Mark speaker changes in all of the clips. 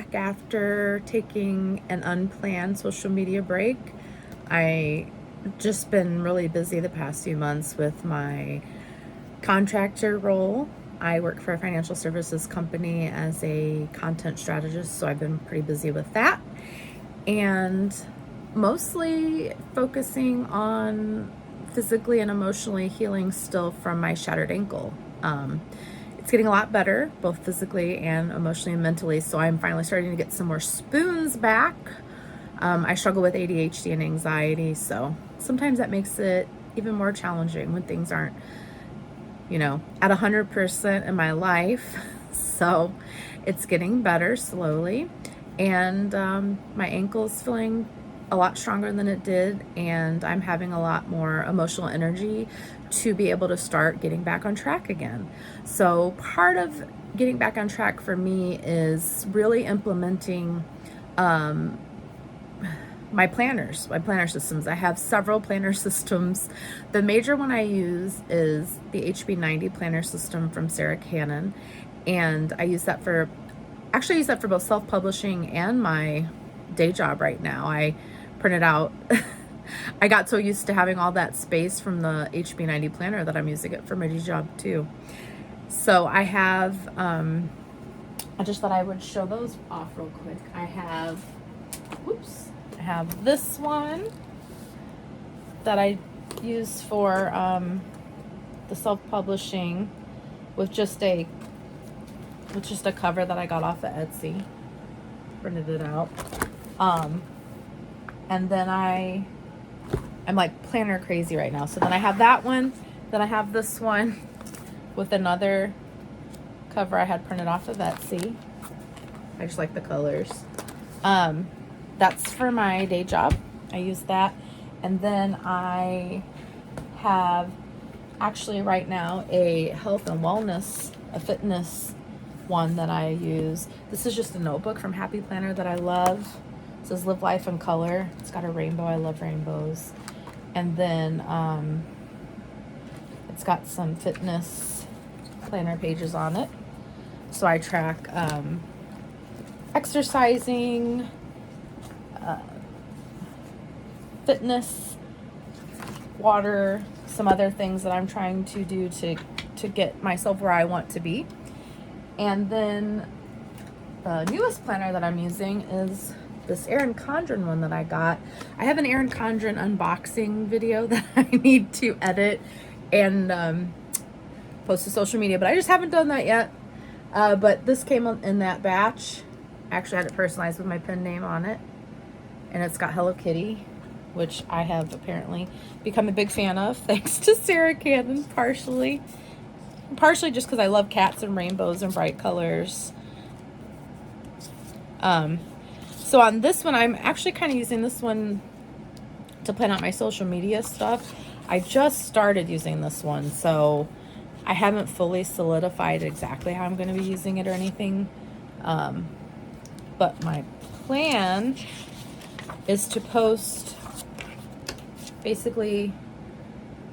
Speaker 1: back after taking an unplanned social media break. I just been really busy the past few months with my contractor role. I work for a financial services company as a content strategist, so I've been pretty busy with that. And mostly focusing on physically and emotionally healing still from my shattered ankle. It's getting a lot better, both physically and emotionally and mentally, so I'm finally starting to get some more spoons back. I struggle with ADHD and anxiety, so sometimes that makes it even more challenging when things aren't, at 100% in my life. So it's getting better slowly, and my ankle's feeling a lot stronger than it did, and I'm having a lot more emotional energy to be able to start getting back on track again. So part of getting back on track for me is really implementing my planner systems. I have several planner systems. The major one I use is the HB90 planner system from Sarah Cannon, and I use that for both self-publishing and my day job right now. I printed out I got so used to having all that space from the HB90 planner that I'm using it for my day job too. So I have I just thought I would show those off real quick. I have this one that I use for the self-publishing with just a cover that I got off of Etsy. Printed it out. And then I'm like planner crazy right now. So then I have that one. Then I have this one with another cover I had printed off of Etsy. I just like the colors. That's for my day job. I use that. And then I have actually right now a health and wellness, a fitness one that I use. This is just a notebook from Happy Planner that I love. It says Live Life in Color. It's got a rainbow. I love rainbows. And then it's got some fitness planner pages on it. So I track exercising, fitness, water, some other things that I'm trying to do to get myself where I want to be. And then the newest planner that I'm using is this Erin Condren one that I got. I have an Erin Condren unboxing video that I need to edit and post to social media, but I just haven't done that yet. But this came in that batch. I actually had it personalized with my pen name on it. And it's got Hello Kitty, which I have apparently become a big fan of, thanks to Sarah Cannon, partially just because I love cats and rainbows and bright colors. So on this one, I'm actually kind of using this one to plan out my social media stuff. I just started using this one, so I haven't fully solidified exactly how I'm going to be using it or anything. But my plan is to post basically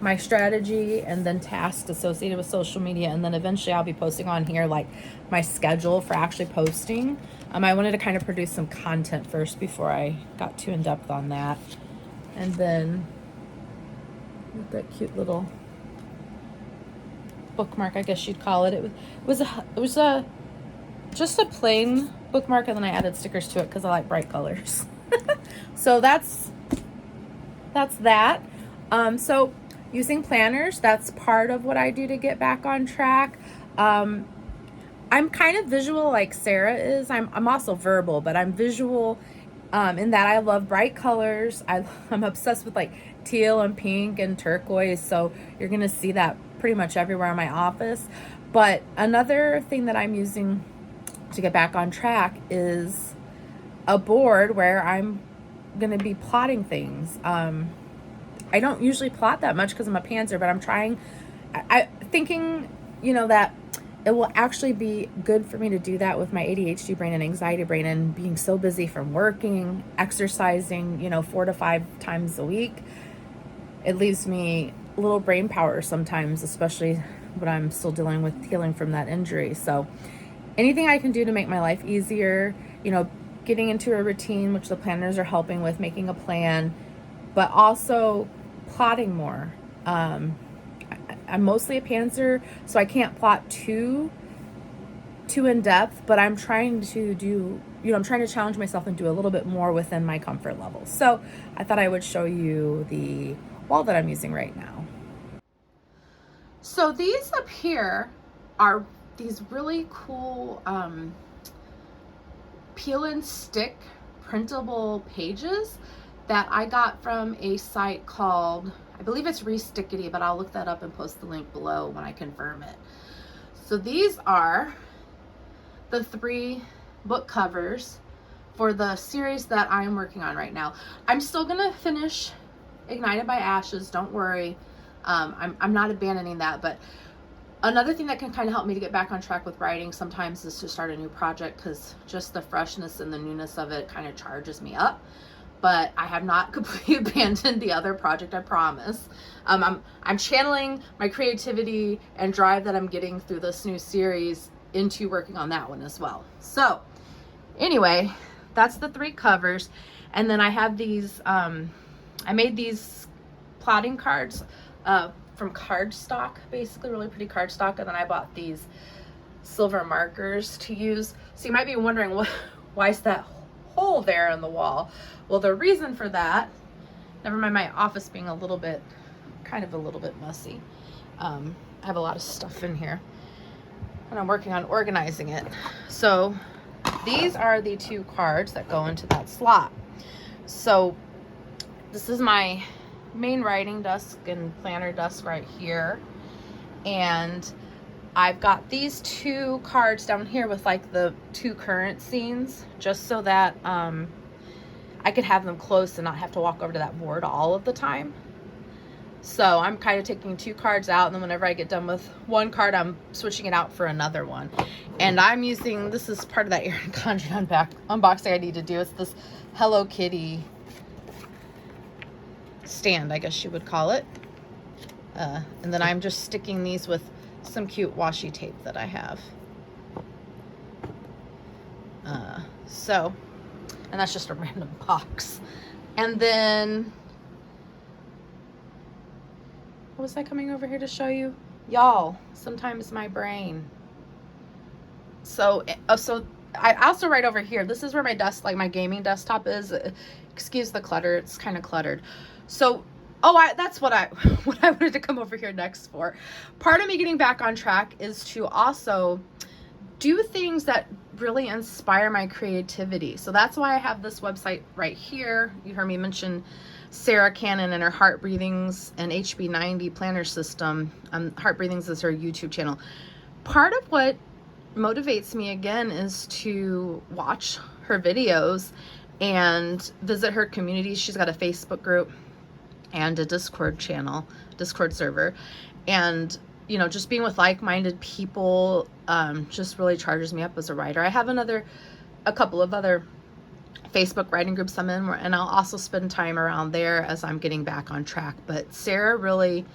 Speaker 1: my strategy and then tasks associated with social media, and then eventually I'll be posting on here like my schedule for actually posting. I wanted to kind of produce some content first before I got too in depth on that. And then that cute little bookmark, I guess you'd call it. It was just a plain bookmark, and then I added stickers to it because I like bright colors. So that's that. So using planners, that's part of what I do to get back on track. I'm kind of visual like Sarah is. I'm also verbal, but I'm visual in that I love bright colors. I'm obsessed with like teal and pink and turquoise, so you're gonna see that pretty much everywhere in my office. But another thing that I'm using to get back on track is a board where I'm gonna be plotting things. I don't usually plot that much because I'm a pantser, but I'm thinking, that it will actually be good for me to do that with my ADHD brain and anxiety brain, and being so busy from working, exercising, 4 to 5 times a week. It leaves me little brain power sometimes, especially when I'm still dealing with healing from that injury. So anything I can do to make my life easier, you know, getting into a routine, which the planners are helping with, making a plan, but also plotting more. I'm mostly a pantser, so I can't plot too in depth, but I'm trying to do, I'm trying to challenge myself and do a little bit more within my comfort level. So I thought I would show you the wall that I'm using right now. So these up here are these really cool peel and stick printable pages that I got from a site called, I believe it's Restickity, but I'll look that up and post the link below when I confirm it. So these are the 3 book covers for the series that I'm working on right now. I'm still gonna finish Ignited by Ashes, don't worry. I'm not abandoning that, but another thing that can kind of help me to get back on track with writing sometimes is to start a new project, because just the freshness and the newness of it kind of charges me up. But I have not completely abandoned the other project, I promise. I'm channeling my creativity and drive that I'm getting through this new series into working on that one as well. So anyway, that's the 3 covers. And then I have these, I made these plotting cards from cardstock, basically really pretty cardstock. And then I bought these silver markers to use. So you might be wondering, why is that hole there in the wall? Well, the reason for that, never mind my office being a little bit messy. I have a lot of stuff in here and I'm working on organizing it. So these are the 2 cards that go into that slot. So this is my main writing desk and planner desk right here. And I've got these 2 cards down here with like the 2 current scenes, just so that I could have them close and not have to walk over to that board all of the time. So I'm kind of taking 2 cards out, and then whenever I get done with 1 card, I'm switching it out for another one. And I'm using, this is part of that Erin Condren unboxing I need to do. It's this Hello Kitty stand, I guess you would call it. And then I'm just sticking these with some cute washi tape that I have. And that's just a random box. And then, what was I coming over here to show you? Y'all, sometimes my brain. So I also write over here. This is where my desk, like my gaming desktop is. Excuse the clutter, it's kind of cluttered. So, that's what I wanted to come over here next for. Part of me getting back on track is to also do things that really inspire my creativity. So that's why I have this website right here. You heard me mention Sarah Cannon and her Heart Breathings and HB90 planner system. Heart Breathings is her YouTube channel. Part of what motivates me again is to watch her videos and visit her community. She's got a Facebook group and a Discord server. And just being with like-minded people just really charges me up as a writer. I have a couple of other Facebook writing groups I'm in, and I'll also spend time around there as I'm getting back on track. But Sarah really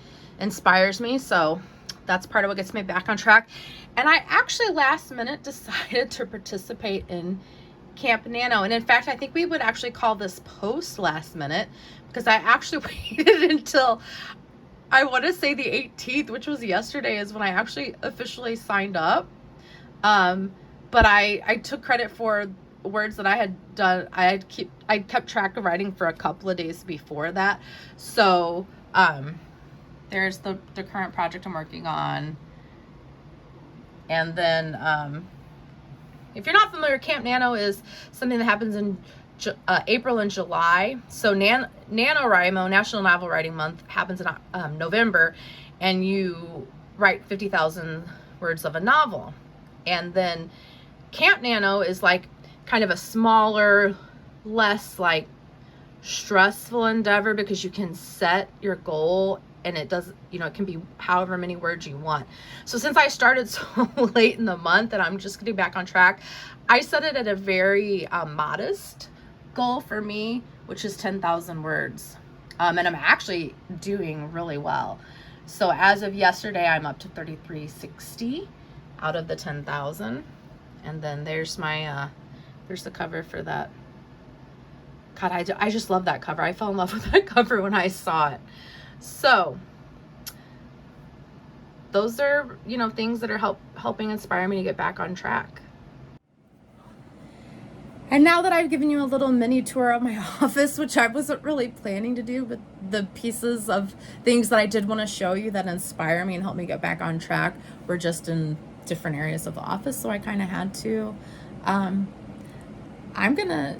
Speaker 1: inspires me, so that's part of what gets me back on track. And I actually last minute decided to participate in Camp Nano. And in fact, I think we would actually call this post last minute, because I actually waited until, I want to say the 18th, which was yesterday, is when I actually officially signed up. But I took credit for words that I had done. I kept track of writing for a couple of days before that. So there's the current project I'm working on. And then if you're not familiar, Camp Nano is something that happens in April and July. So NaNoWriMo, National Novel Writing Month, happens in November, and you write 50,000 words of a novel. And then Camp Nano is like kind of a smaller, less like stressful endeavor, because you can set your goal and it does, it can be however many words you want. So since I started so late in the month and I'm just getting back on track, I set it at a very modest goal for me, which is 10,000 words. And I'm actually doing really well. So as of yesterday, I'm up to 3,360 out of the 10,000. And then there's there's the cover for that. God, I just love that cover. I fell in love with that cover when I saw it. So those are, things that are helping inspire me to get back on track. And now that I've given you a little mini tour of my office, which I wasn't really planning to do, but the pieces of things that I did want to show you that inspire me and help me get back on track were just in different areas of the office, so I kind of had to. I'm gonna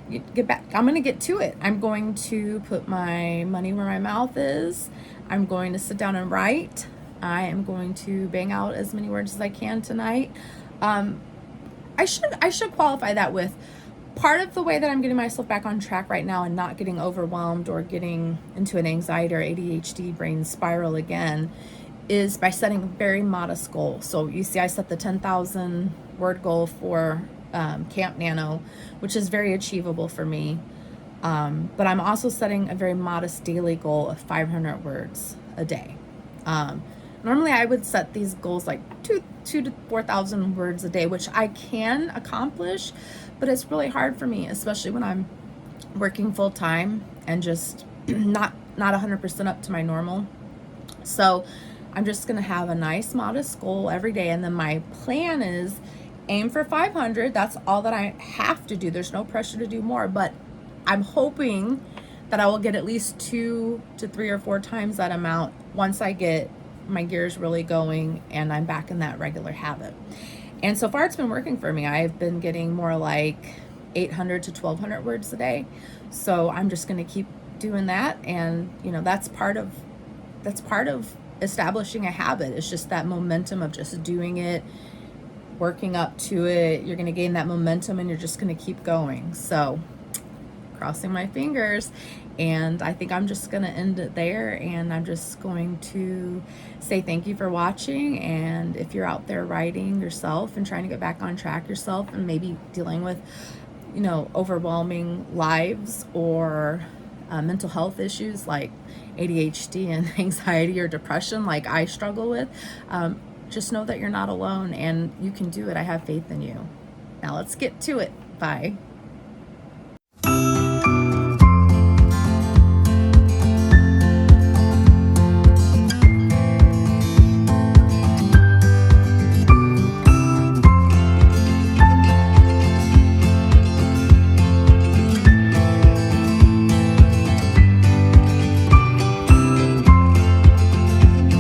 Speaker 1: get to it. I'm going to put my money where my mouth is. I'm going to sit down and write. I am going to bang out as many words as I can tonight. I should qualify that with part of the way that I'm getting myself back on track right now and not getting overwhelmed or getting into an anxiety or ADHD brain spiral again is by setting a very modest goal. So you see, I set the 10,000 word goal for Camp Nano, which is very achievable for me. But I'm also setting a very modest daily goal of 500 words a day. Normally I would set these goals like 2 to 4,000 words a day, which I can accomplish, but it's really hard for me, especially when I'm working full time and just not 100% up to my normal. So I'm just going to have a nice modest goal every day. And then my plan is aim for 500. That's all that I have to do. There's no pressure to do more, but I'm hoping that I will get at least 2 to 3 or 4 times that amount once I get my gears really going and I'm back in that regular habit. And so far it's been working for me. I've been getting more like 800 to 1,200 words a day. So I'm just going to keep doing that. And that's part of establishing a habit. It's just that momentum of just doing it, working up to it. You're going to gain that momentum and you're just going to keep going. So crossing my fingers, and I think I'm just going to end it there, and I'm just going to say thank you for watching. And if you're out there writing yourself and trying to get back on track yourself and maybe dealing with overwhelming lives or mental health issues like ADHD and anxiety or depression like I struggle with, just know that you're not alone and you can do it. I have faith in you. Now let's get to it. Bye.